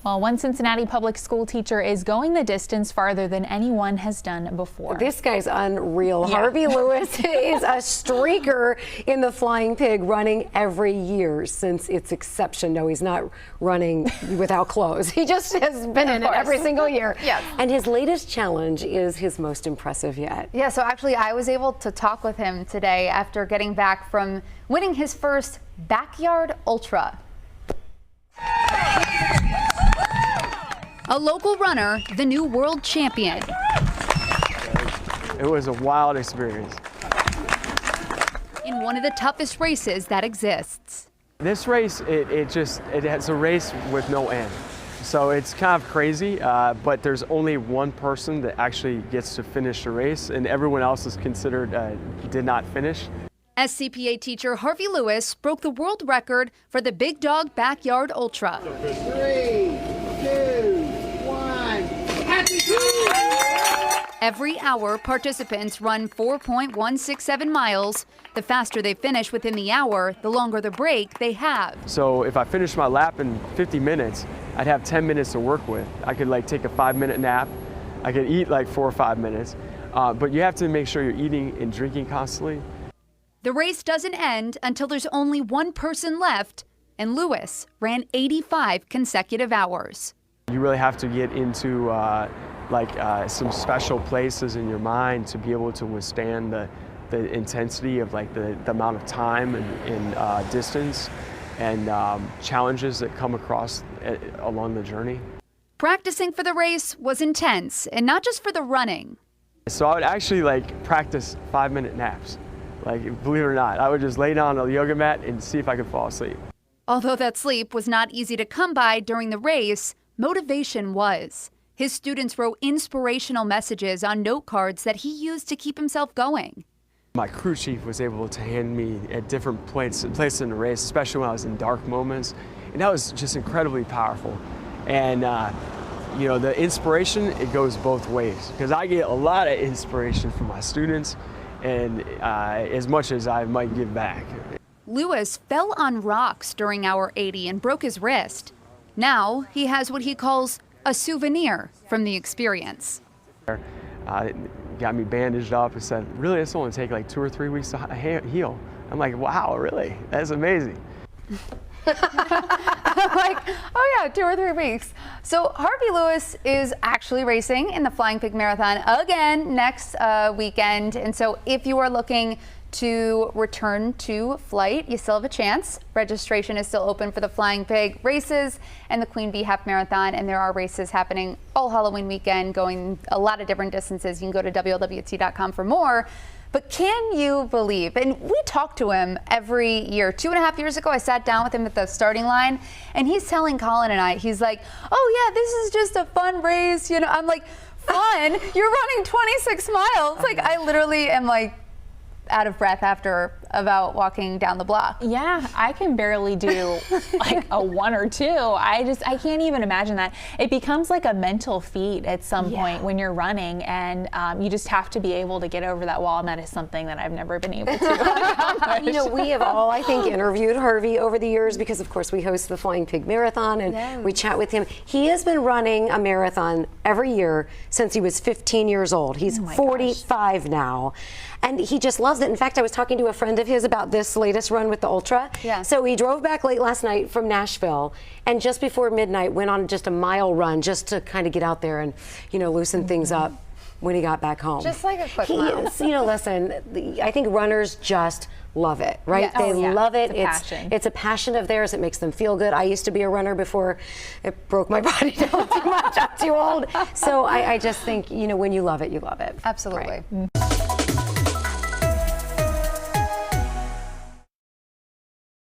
Well, one Cincinnati public school teacher is going the distance farther than anyone has done before. This guy's unreal. Yeah. Harvey Lewis is a streaker in the Flying Pig, running every year since its inception. No, he's not running without clothes. He just has been in it every single year. Yes. And his latest challenge is his most impressive yet. Yeah, so actually I was able to talk with him today after getting back from winning his first Backyard Ultra. A local runner, the new world champion. It was a wild experience. In one of the toughest races that exists. This race, it's a race with no end. So it's kind of crazy, but there's only one person that actually gets to finish the race, and everyone else is considered did not finish. SCPA teacher Harvey Lewis broke the world record for the Big Dog Backyard Ultra. 3, 2, 1, happy Every hour, participants run 4.167 miles. The faster they finish within the hour, the longer the break they have. So if I finished my lap in 50 minutes, I'd have 10 minutes to work with. I could take a 5-minute nap. I could eat 4 or 5 minutes. But you have to make sure you're eating and drinking constantly. The race doesn't end until there's only one person left, and Lewis ran 85 consecutive hours. You really have to get into some special places in your mind to be able to withstand the intensity of the amount of time and distance and challenges that come across along the journey. Practicing for the race was intense, and not just for the running. So I would actually practice 5-minute naps. Believe it or not, I would just lay down on a yoga mat and see if I could fall asleep. Although that sleep was not easy to come by during the race, motivation was. His students wrote inspirational messages on note cards that he used to keep himself going. My crew chief was able to hand me at different places in the race, especially when I was in dark moments, and that was just incredibly powerful. And the inspiration, it goes both ways, because I get a lot of inspiration from my students, and as much as I might give back. Lewis fell on rocks during hour 80 and broke his wrist. Now he has what he calls a souvenir from the experience. Got me bandaged up and said, really, this will only take 2 or 3 weeks to heal. I'm like, wow, really? That's amazing. I'm oh yeah, 2 or 3 weeks. So Harvey Lewis is actually racing in the Flying Pig Marathon again next weekend. And so if you are looking to return to flight, you still have a chance. Registration is still open for the Flying Pig races and the Queen Bee Half Marathon, and there are races happening all Halloween weekend, going a lot of different distances. You can go to WLWT.com for more. But can you believe, and we talk to him every year. 2.5 years ago, I sat down with him at the starting line, and he's telling Colin and I, he's like, oh yeah, this is just a fun race. I'm like, fun? You're running 26 miles. I literally am out of breath after about walking down the block. Yeah, I can barely do a 1 or 2. I can't even imagine that. It becomes like a mental feat at some point when you're running, and you just have to be able to get over that wall, and that is something that I've never been able to accomplish. We have all, I think, interviewed Harvey over the years because, of course, we host the Flying Pig Marathon, and we chat with him. He has been running a marathon every year since he was 15 years old. He's 45 now, and he just loves it. In fact, I was talking to a friend of his about this latest run with the Ultra. Yeah. So he drove back late last night from Nashville, and just before midnight went on just a mile run just to kind of get out there and, loosen things up when he got back home. Just like a quick mile. Listen, I think runners just love it, right? Yes. They love it. It's a passion. It's a passion of theirs. It makes them feel good. I used to be a runner before it broke my body down too much. I'm too old. So I just think, when you love it, you love it. Absolutely. Right.